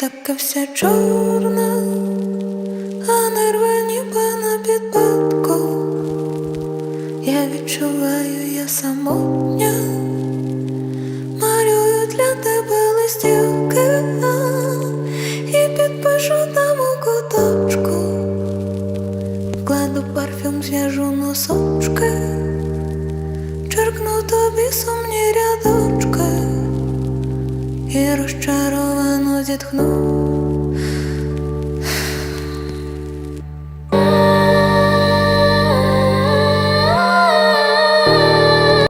така вся чорна, а нерви ніби на підпитку. Я відчуваю, я самотня, малюю для тебе листівки і підпишу там у куточку. Вкладу парфюм, зв'яжу носочки, черкну тобі сумні рядочки і розчаровано зітхну.